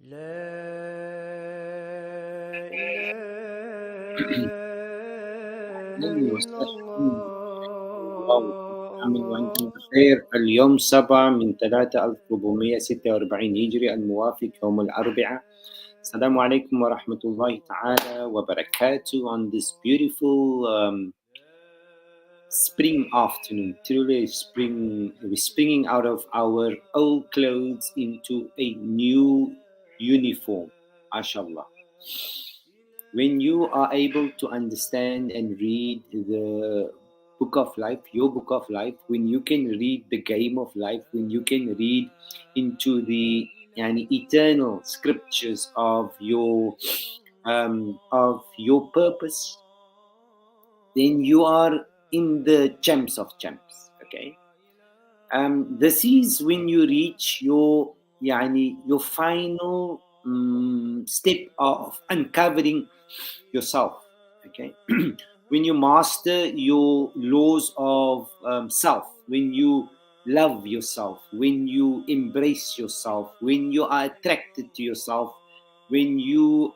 لا إله أهلا إلا وسهلا، الله عامل وأنتم الله. بخير. اليوم 7/3/1446 هجري الموافق يوم الأربعاء. السلام عليكم ورحمة الله تعالى وبركاته on this beautiful spring afternoon. Truly spring, we're springing out of our old clothes into a new uniform. MashaAllah. When you are able to understand and read the book of life, your book of life, when you can read the game of life, when you can read into the eternal scriptures of your purpose, then you are in the champs of champs. Okay. This is when you reach your final step of uncovering yourself. Okay. When you master your laws of self, when you love yourself, when you embrace yourself, when you are attracted to yourself, when you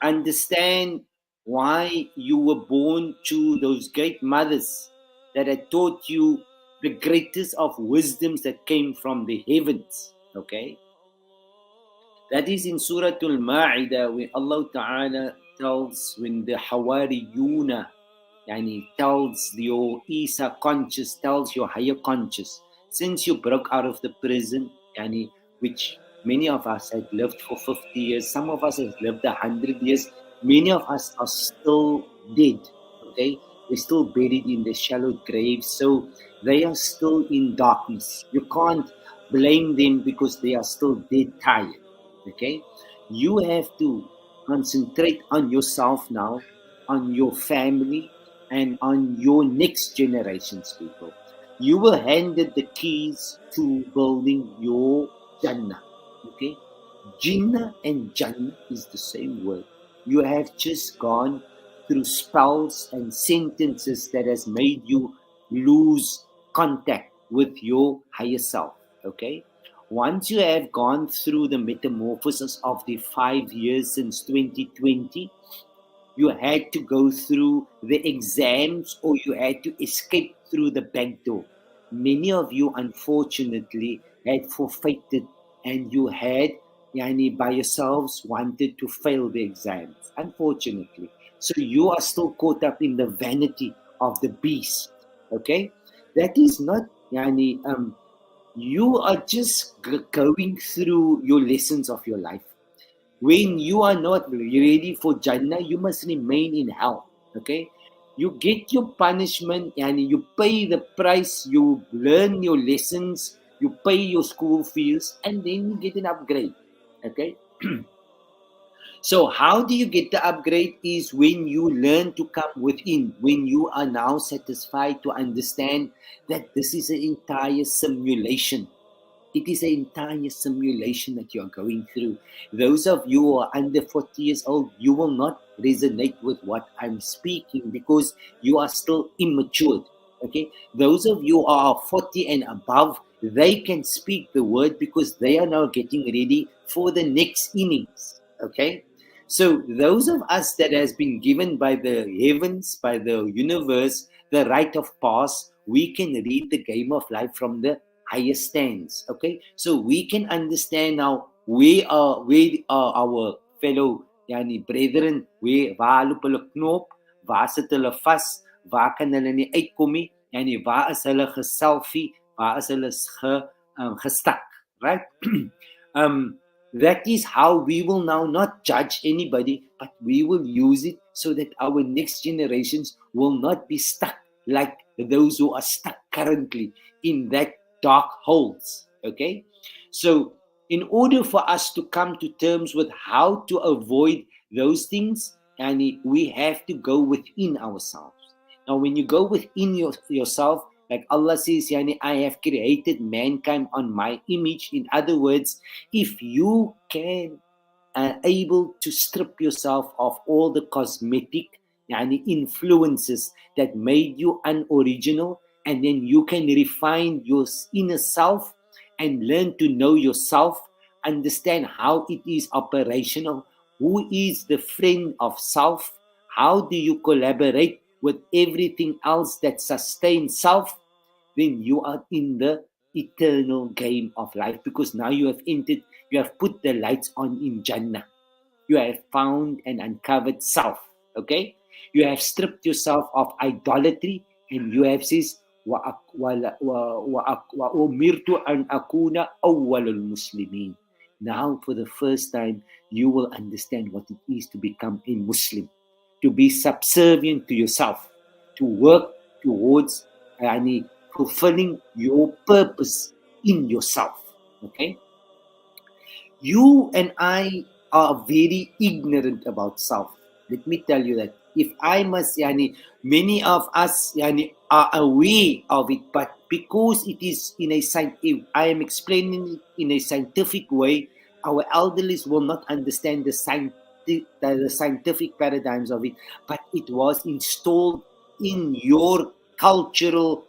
understand why you were born to those great mothers that had taught you the greatest of wisdoms that came from the heavens. Okay. That is in Surah Al-Ma'idah, when Allah Ta'ala tells, when the Hawariyuna tells your Isa conscious, tells your higher conscious, since you broke out of the prison, which many of us had lived for 50 years, some of us have lived 100 years, many of us are still dead. Okay, they're still buried in the shallow graves, so they are still in darkness. You can't blame them because they are still dead tired. Okay, you have to concentrate on yourself now, on your family, and on your next generations, people. You were handed the keys to building your Jannah. Okay, Jinnah and Jannah is the same word. You have just gone through spells and sentences that has made you lose contact with your higher self. Okay, once you have gone through the metamorphosis of the 5 years since 2020, you had to go through the exams or you had to escape through the back door. Many of you, unfortunately, had forfeited and you had, by yourselves, wanted to fail the exams, unfortunately. So you are still caught up in the vanity of the beast. Okay? That is not, you are just going through your lessons of your life. When you are not ready for Jannah, you must remain in hell. Okay? You get your punishment and you pay the price, you learn your lessons, you pay your school fees, and then you get an upgrade. Okay? So how do you get the upgrade is when you learn to come within, when you are now satisfied to understand that this is an entire simulation. It is an entire simulation that you are going through. Those of you who are under 40 years old, you will not resonate with what I'm speaking because you are still immature. Okay? Those of you who are 40 and above, they can speak the word because they are now getting ready for the next innings. Okay? So those of us that has been given by the heavens, by the universe, the right of pass, we can read the game of life from the higher stands. Okay, so we can understand now where are our fellow brethren, waar loop hulle knop, waar sit hulle vas, waar kan hulle nie uitkom nie, waar is hulle geselfie, waar is hulle gestak, right? That is how we will now not judge anybody, but we will use it so that our next generations will not be stuck like those who are stuck currently in that dark holes. Okay, so in order for us to come to terms with how to avoid those things, and we have to go within ourselves. Now when you go within yourself, like Allah says, I have created mankind on my image. In other words, if you can able to strip yourself of all the cosmetic influences that made you unoriginal, and then you can refine your inner self and learn to know yourself, understand how it is operational, who is the friend of self, how do you collaborate with everything else that sustains self, then you are in the eternal game of life, because now you have entered, you have put the lights on in Jannah. You have found and uncovered self. Okay? You have stripped yourself of idolatry, and you have says, وَأُمِرْتُ أَنْ أَكُونَ أَوَّلَ الْمُسْلِمِينَ. Now, for the first time, you will understand what it is to become a Muslim, to be subservient to yourself, to work towards fulfilling your purpose in yourself. Okay? You and I are very ignorant about self. Let me tell you that. If I must, many of us are aware of it, but because it is if I am explaining it in a scientific way, our elderlies will not understand the scientific paradigms of it, but it was installed in your cultural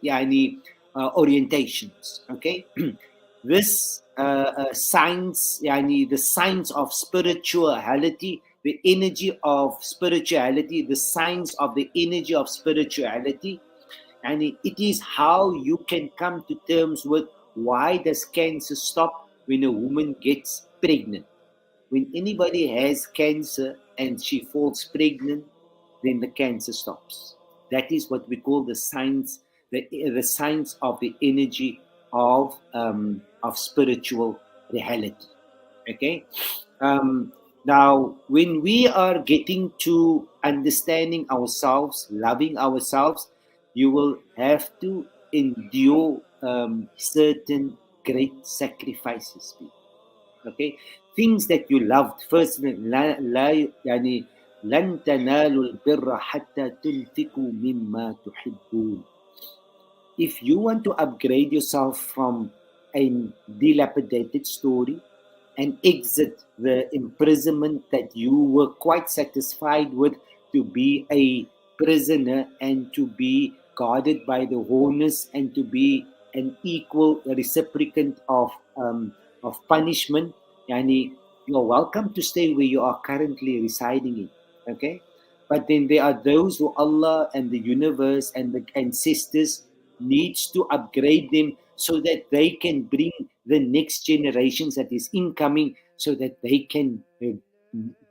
orientations. Okay. This science, the science of spirituality, the energy of spirituality, the science of the energy of spirituality, and it is how you can come to terms with why does cancer stop when a woman gets pregnant. When anybody has cancer and she falls pregnant, then the cancer stops. That is what we call the science, the science of the energy of spiritual reality. Okay. Now, when we are getting to understanding ourselves, loving ourselves, you will have to endure certain great sacrifices. Okay, things that you loved. First, لن تنالوا البر حتى تنفقوا مما تحبون. If you want to upgrade yourself from a dilapidated story and exit the imprisonment that you were quite satisfied with, to be a prisoner and to be guarded by the hornets and to be an equal reciprocant of punishment, you're welcome to stay where you are currently residing in. Okay, but then there are those who Allah and the universe and the ancestors needs to upgrade them so that they can bring the next generations that is incoming, so that they can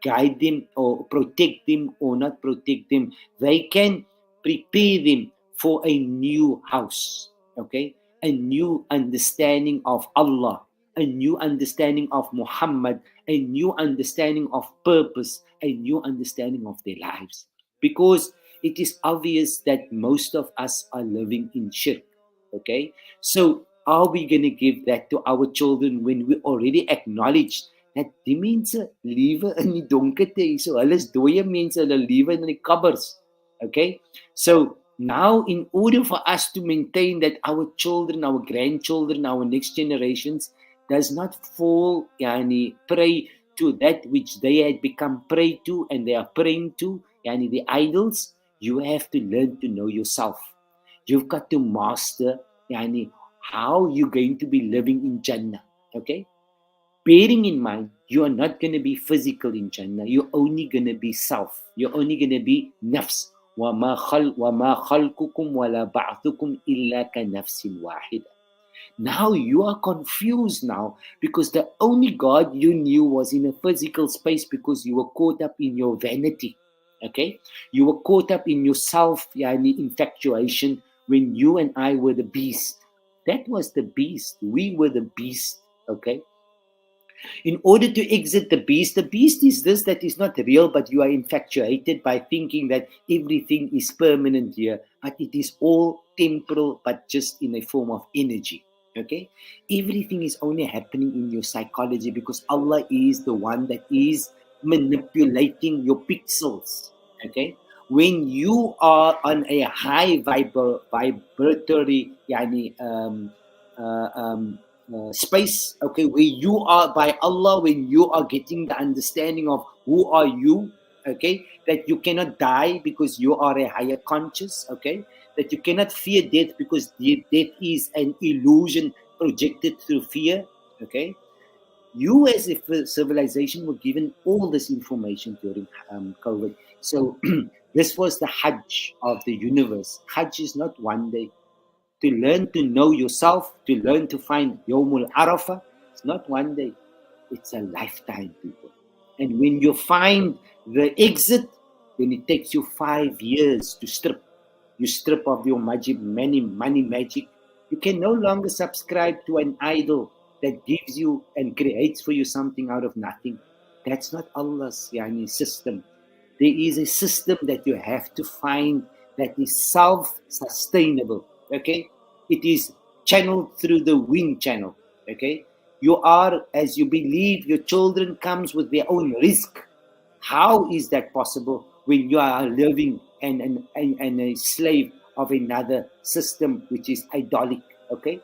guide them or protect them or not protect them. They can prepare them for a new house. Okay, a new understanding of Allah, a new understanding of Muhammad, a new understanding of purpose, a new understanding of their lives. Because it is obvious that most of us are living in shirk. Okay, so are we going to give that to our children when we already acknowledge dat die mense lewe in die donkerte hier, so hulle is dooie mense, hulle lewe in die kabbers. Okay, so now in order for us to maintain that our children, our grandchildren, our next generations does not fall prey to that which they had become prey to and they are praying to, the idols, you have to learn to know yourself. You've got to master how you're going to be living in Jannah. Okay, bearing in mind, you are not going to be physical in Jannah. You're only going to be self. You're only going to be nafs. وَمَا خَلْقُكُمْ وَلَا بَعْثُكُمْ إِلَّا كَنَفْسٍ وَاحِدَةٍ. Now you are confused now, because the only God you knew was in a physical space, because you were caught up in your vanity. Okay, you were caught up in your self infatuation when you and I were the beast. That was the beast. We were the beast. Okay, in order to exit the beast is this, that is not real, but you are infatuated by thinking that everything is permanent here, but it is all temporal, but just in a form of energy. Okay, everything is only happening in your psychology, because Allah is the one that is manipulating your pixels. Okay, when you are on a high vibratory space, okay, where you are by Allah, when you are getting the understanding of who are you, okay, that you cannot die because you are a higher conscious, okay, that you cannot fear death because death is an illusion projected through fear. Okay, You as a civilization were given all this information during COVID. So this was the Hajj of the universe. Hajj is not one day. To learn to know yourself, to learn to find Yawmul Arafah, it's not one day. It's a lifetime, people. And when you find the exit, then it takes you 5 years to strip. You strip off your money magic. You can no longer subscribe to an idol that gives you and creates for you something out of nothing. That's not Allah's system. There is a system that you have to find that is self-sustainable. Okay, it is channeled through the wind channel. Okay, you are, as you believe, your children comes with their own risk. How is that possible when you are living and a slave of another system which is idolic? Okay,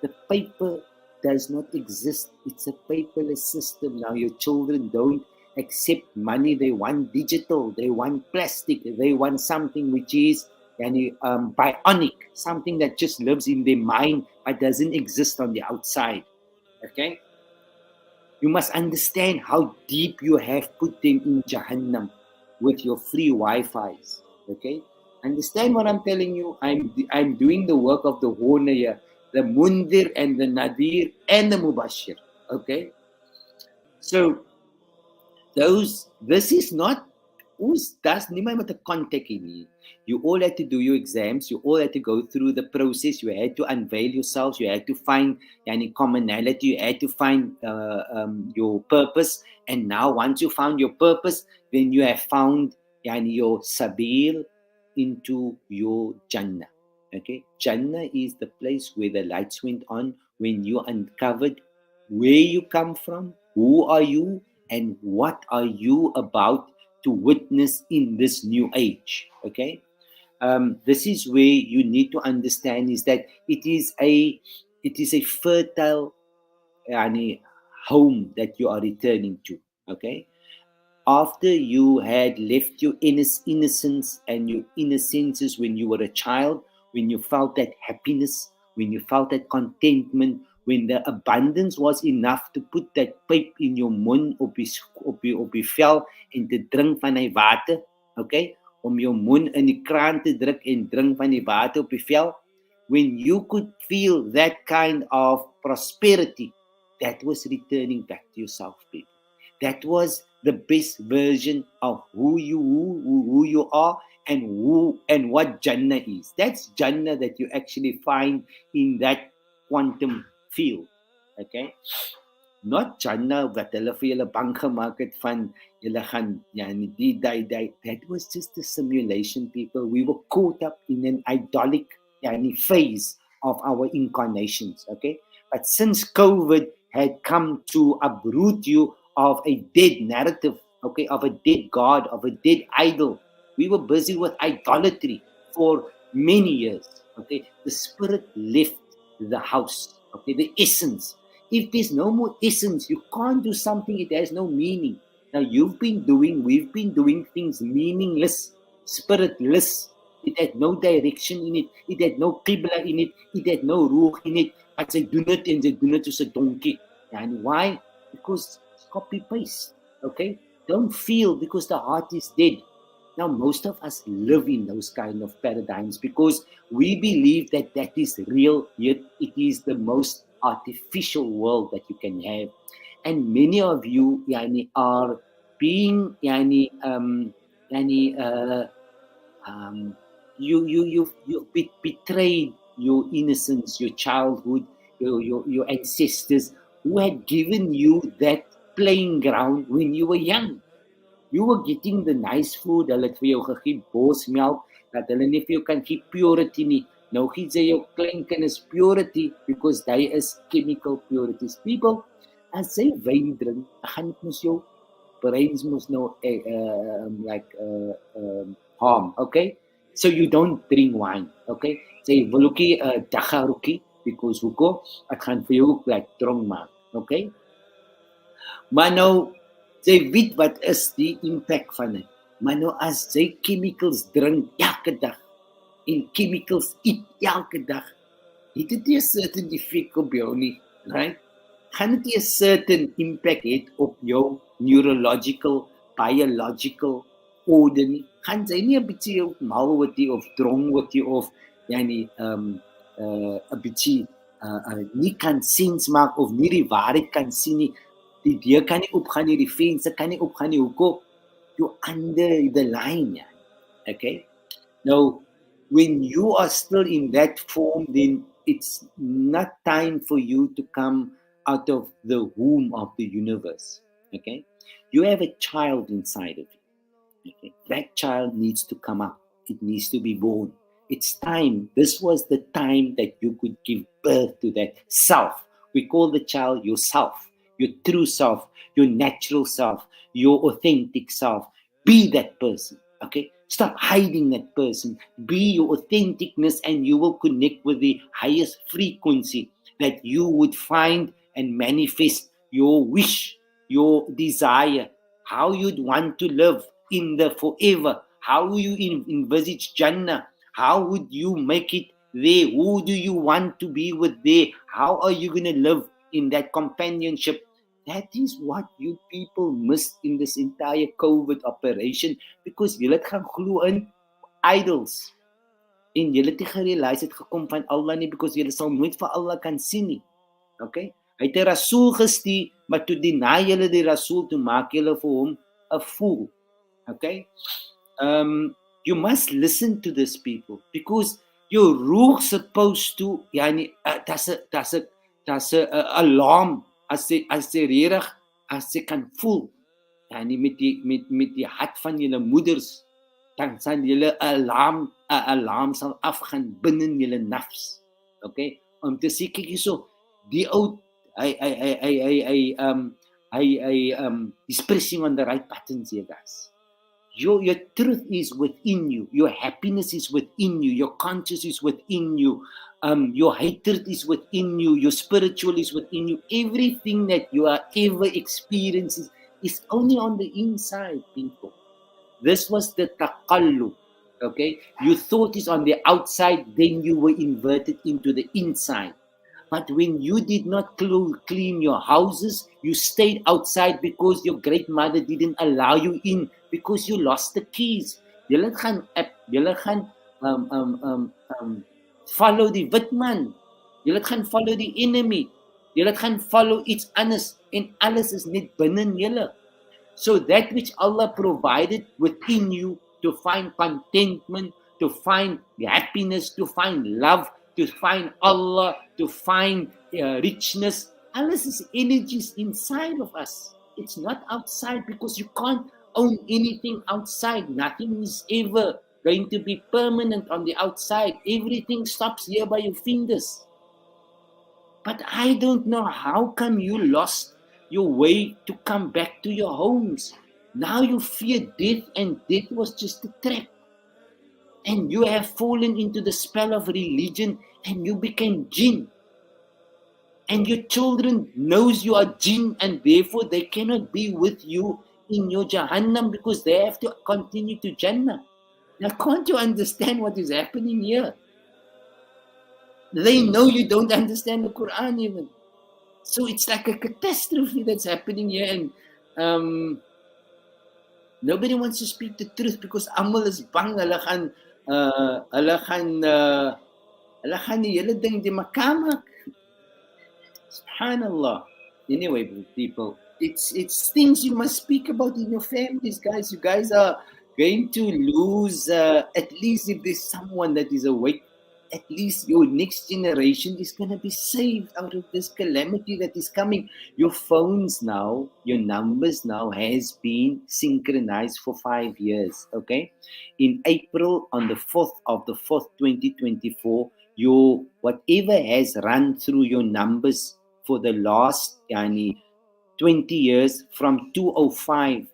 the paper does not exist. It's a paperless system now. Your children don't accept money. They want digital. They want plastic. They want something which is bionic, something that just lives in their mind but doesn't exist on the outside. Okay. You must understand how deep you have put them in Jahannam with your free Wi-Fi's. Okay? Understand what I'm telling you? I'm doing the work of the warner here, the Mundir and the Nadir and the Mubashir. Okay? So this is not that's niemand met 'n contact nie. You all had to do your exams. You all had to go through the process. You had to unveil yourselves. You had to find any commonality. You had to find your purpose. And now, once you found your purpose, then you have found your sabil into your Jannah. Okay, Jannah is the place where the lights went on when you uncovered where you come from, who are you, and what are you about to witness in this new age. Okay, this is where you need to understand is that it is a fertile home that you are returning to. Okay, after you had left your innocence and your innocences when you were a child, when you felt that happiness, when you felt that contentment, when the abundance was enough to put that pipe in your mond op die vel en te drink van die water, okay? Om jou mond in die kraan te druk en drink van die water op die vel, when you could feel that kind of prosperity, that was returning back to yourself, people. That was the best version of who you are and what Jannah is. That's Jannah that you actually find in that quantum field. Okay? Not Jannah wat hulle vir julle bang gemaak het van julle gaan die. That was just a simulation, people. We were caught up in an idolic phase of our incarnations. Okay? But since COVID had come to uproot you of a dead narrative, okay, of a dead God, of a dead idol. We were busy with idolatry for many years. Okay, the spirit left the house. Okay, the essence. If there's no more essence, you can't do something. It has no meaning. Now we've been doing things meaningless, spiritless. It had no direction in it. It had no qibla in it. It had no ruh in it. But they do it and they do it to a donkey. And why? Because copy paste. Okay, don't feel because the heart is dead. Now most of us live in those kind of paradigms because we believe that that is real, yet it is the most artificial world that you can have. And many of you are being you betrayed your innocence, your childhood, your ancestors who had given you that playing ground when you were young. You were getting the nice food, hulle het vir jou gegee bosmelk, dat hulle nie vir jou kan gee purity nie. Nou gee jy jou kleinkinders purity because they is chemical purities. People, as jy wyn drink, gaan dit mos jou brains mos nou harm, okay? So you don't drink wine, okay? Jy wil ook nie daggaroekie because hoekom? Dit gaan vir jou ook like dronk maak, okay? Maar nou, jy weet wat is die impact van dit. Maar nou as jy chemicals drink elke dag en chemicals eet elke dag, het dit nie 'n certain effect op jou nie, right? gaan dit 'n certain impact hê op jou neurological, biological order nie. Gaan sy nie 'n bietjie mal word nie of dronk word nie of 'n bietjie nie kan sins maak of nie die waarheid kan sien nie. Die deur kan nie oopgaan nie, die venster kan nie oopgaan nie. Hoekom? You're under the line. Okay? Now, when you are still in that form, then it's not time for you to come out of the womb of the universe. Okay? You have a child inside of you. Okay? That child needs to come out. It needs to be born. It's time. This was the time that you could give birth to that self. We call the child yourself, your true self, your natural self, your authentic self. Be that person. Okay? Stop hiding that person. Be your authenticness, and you will connect with the highest frequency that you would find and manifest your wish, your desire, how you'd want to live in the forever. How you envisage Jannah? How would you make it there? Who do you want to be with there? How are you going to live in that companionship? That is what you people missed in this entire COVID operation, because julle het gaan glo in idols. En julle het nie gerealiseer het gekom van Allah nie, because julle sal nooit vir Allah kan sien nie. Okay? Hy het 'n rasool gestuur, maar toe deny julle die rasool, toe maak julle vir hom 'n fool. Okay? You must listen to these people, because your ruh supposed to, that's a alarm as jy reg as jy kan voel, met die hart van julle moeders, dan sal julle 'n alarm sal afgaan binne in julle nafs. Okay, om te sê kyk hierso, die ou he's pressing on the right buttons here, guys. Your truth is within you. Your happiness is within you. Your conscience is within you. Your hatred is within you. Your spiritual is within you. Everything that you are ever experiencing is only on the inside, people. This was the taqallub. Okay? You thought it's on the outside, then you were inverted into the inside. But when you did not clean your houses, you stayed outside because your great mother didn't allow you in, because you lost the keys. Julle gaan follow die wit man. Julle gaan follow die enemy. Julle gaan follow iets anders, en alles is net binne in julle. So that which Allah provided within you to find contentment, to find happiness, to find love, to find Allah, to find richness, alles is energies inside of us. It's not outside, because you can't own anything outside. Nothing is ever going to be permanent on the outside. Everything stops here by your fingers. But I don't know how come you lost your way to come back to your homes. Now you fear death, and death was just a trap. And you have fallen into the spell of religion, and you became jinn. And your children knows you are jinn, and therefore they cannot be with you in your Jahannam, because they have to continue to Jannah. Now, can't you understand what is happening here? They know you don't understand the Quran even. So it's like a catastrophe that's happening here, and nobody wants to speak the truth, because almal is bang hulle gaan die hele ding die mekaar maak. Subhanallah. Anyway, people, it's things you must speak about in your families, guys. You guys are going to lose, at least if there's someone that is awake, at least your next generation is going to be saved out of this calamity that is coming. Your phones now, your numbers now has been synchronized for 5 years, okay? In April, on the 4th of the 4th, 2024, your whatever has run through your numbers for the last 20 years, from 2005,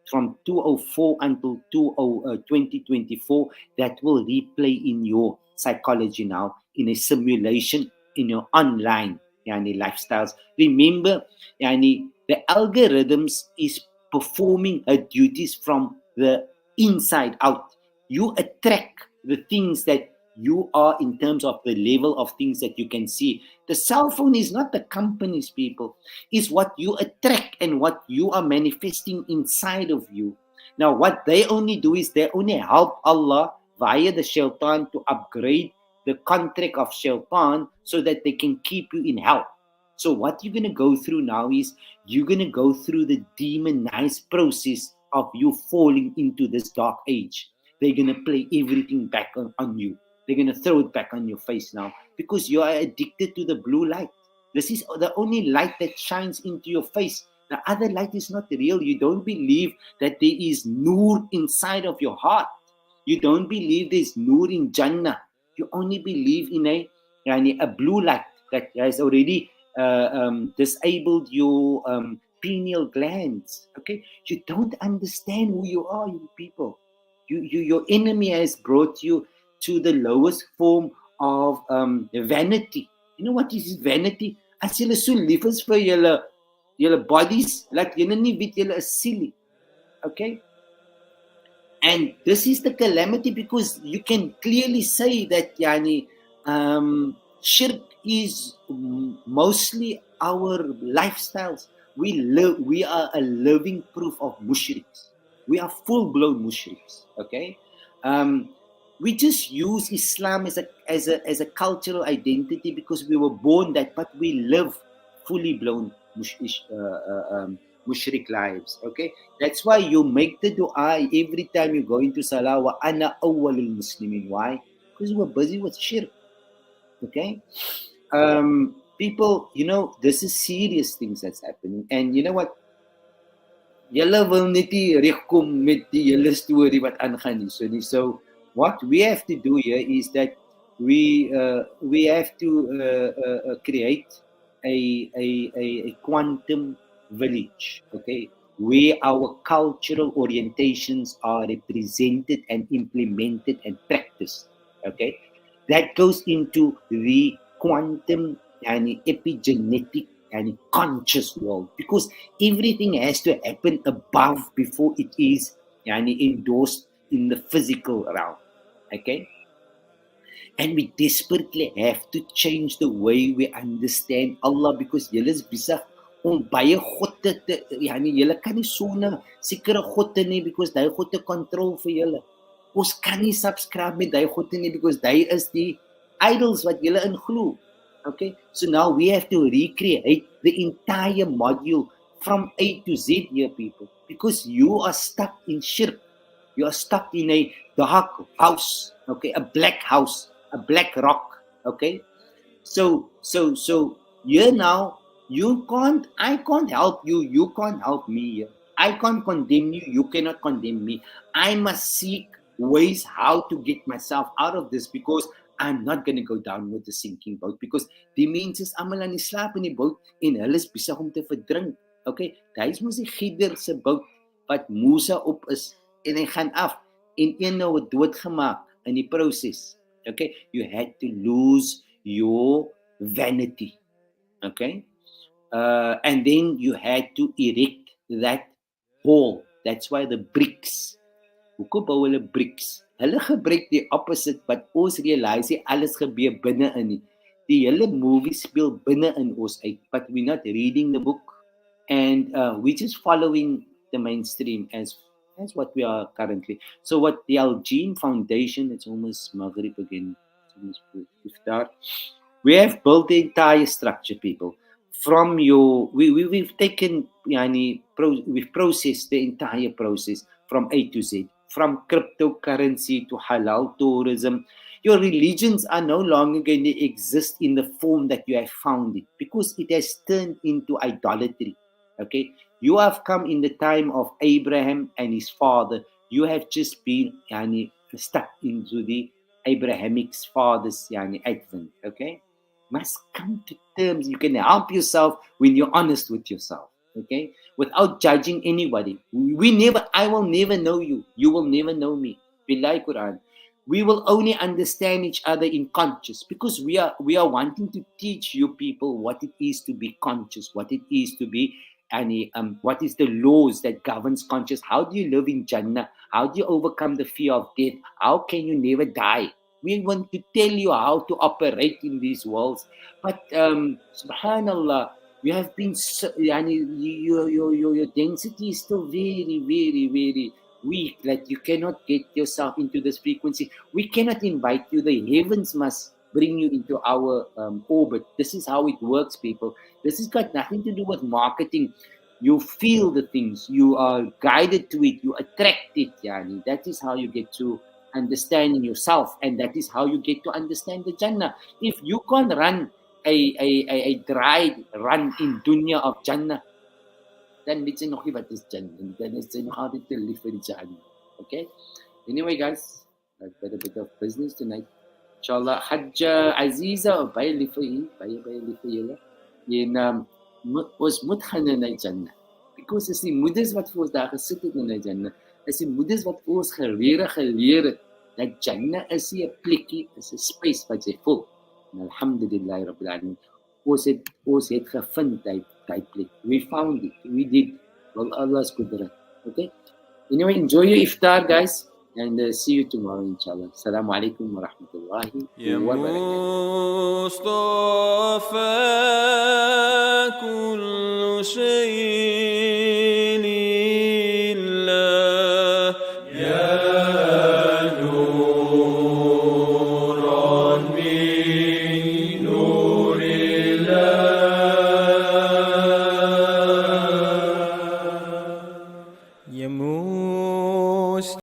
from 2004 until 2024, that will replay in your psychology now, in a simulation, in your online lifestyles. Remember, the algorithms is performing her duties from the inside out. You attract the things that you are in terms of the level of things that you can see. The cell phone is not the company's, people. It's what you attract and what you are manifesting inside of you. Now, what they only do is they only help Allah via the shaitan to upgrade the contract of shaitan so that they can keep you in hell. So what you're going to go through now is you're going to go through the demonized process of you falling into this dark age. They're going to play everything back on you. They're going to throw it back on your face now because you are addicted to the blue light. This is the only light that shines into your face. The other light is not real. You don't believe that there is nur inside of your heart. You don't believe there's nur in Jannah. You only believe in a blue light that has already disabled your pineal glands. Okay, you don't understand who you are, you people. Your enemy has brought you to the lowest form of vanity. You know what is vanity? As julle so lief is vir julle bodies, laat julle nie weet julle is silly. Okay? And this is the calamity because you can clearly say that shirk is mostly our lifestyles. We are a living proof of mushriks. We are full-blown mushriks. Okay, we just use Islam as a cultural identity because we were born that, but we live fully blown mushrik lives. Okay, that's why you make the dua every time you go into salah. Wa ana awwalul muslimin. Why? Because we're busy with shirk. Okay, people, this is serious things that's happening, and you know what? Julle wil net nie regkom met die hele storie wat aangaan nie. So what we have to do here is that we have to create a quantum village, okay, where our cultural orientations are represented and implemented and practiced, okay. That goes into the quantum and epigenetic and conscious world because everything has to happen above before it is endorsed in the physical realm, okay. And we desperately have to change the way we understand Allah because julle is besig om baie godde te julle kan nie so 'n sekere godde nie because daai godde control vir julle. Ons kan nie subscribe met daai godde nie because daai is die idols wat julle in glo. Okay, so now we have to recreate the entire module from A to Z here, people, because you are stuck in shirk. You are stuck in a dark house, okay, a black house, a black rock, okay. So here now, I can't help you, you can't help me. I can't condemn you, you cannot condemn me. I must seek ways how to get myself out of this because I'm not going to go down with the sinking boat because die mense is almal aan die slaap in die boot en hulle is besig om te verdrink. Okay, daai is mos die Gider se boot wat Musa op is en hy gaan af en een nou het doodgemaak in die proses. Okay, you had to lose your vanity. Okay, and then you had to erect that wall. That's why the bricks. Hoekom bou hulle bricks? Hulle gebruik die opposite, but ons realize alles gebeur binne in nie. Die hele movie speel binne in ons uit, but we're not reading the book and we're just following the mainstream as what we are currently. So what the Al-Jeem Foundation, it's almost Maghrib again, it's almost Fitraa. We have built the entire structure, people. From your, we've taken, we've processed the entire process from A to Z, from cryptocurrency to halal tourism. Your religions are no longer going to exist in the form that you have found it because it has turned into idolatry. Okay, you have come in the time of Abraham and his father. You have just been stuck into the Abrahamic father's advent. Okay, must come to terms. You can help yourself when you're honest with yourself. Okay, without judging anybody. I will never know you. You will never know me. Billahi Quran. We will only understand each other in conscious because we are wanting to teach you people what it is to be conscious, what it is to be what is the laws that governs conscious. How do you live in Jannah? How do you overcome the fear of death? How can you never die? We want to tell you how to operate in these worlds. But subhanallah, you have been your density is still very, very, very weak. Like you cannot get yourself into this frequency. We cannot invite you. The heavens must bring you into our orbit. This is how it works, people. This has got nothing to do with marketing. You feel the things, you are guided to it, you attract it. Yani. That is how you get to understanding yourself, and that is how you get to understand the Jannah. If you can't run a dry run in dunya of Jannah, then weet jy nog nie wat is Jannah. Dan is jy nog altyd te lief vir die Jannah. Okay? Anyway, guys, I've got a bit of business tonight. Inshallah, Hajj Aziza, baie lief vir u, baie lief vir julle. En ons moet gaan in die Jannah. Because as die moeders wat vir ons daar gesit het in die Jannah, as die moeders wat vir ons geleer het, dat Jannah is nie 'n plekkie, is 'n space wat jy voel. En alhamdulillah rabbil alamin, ons het gevind daai plek. We found it. We did. Well, Allah's qudrat. Okay? Anyway, enjoy your iftar, guys. And see you tomorrow, inshallah. Assalamu alaikum wa rahmatullahi wa barakatuh.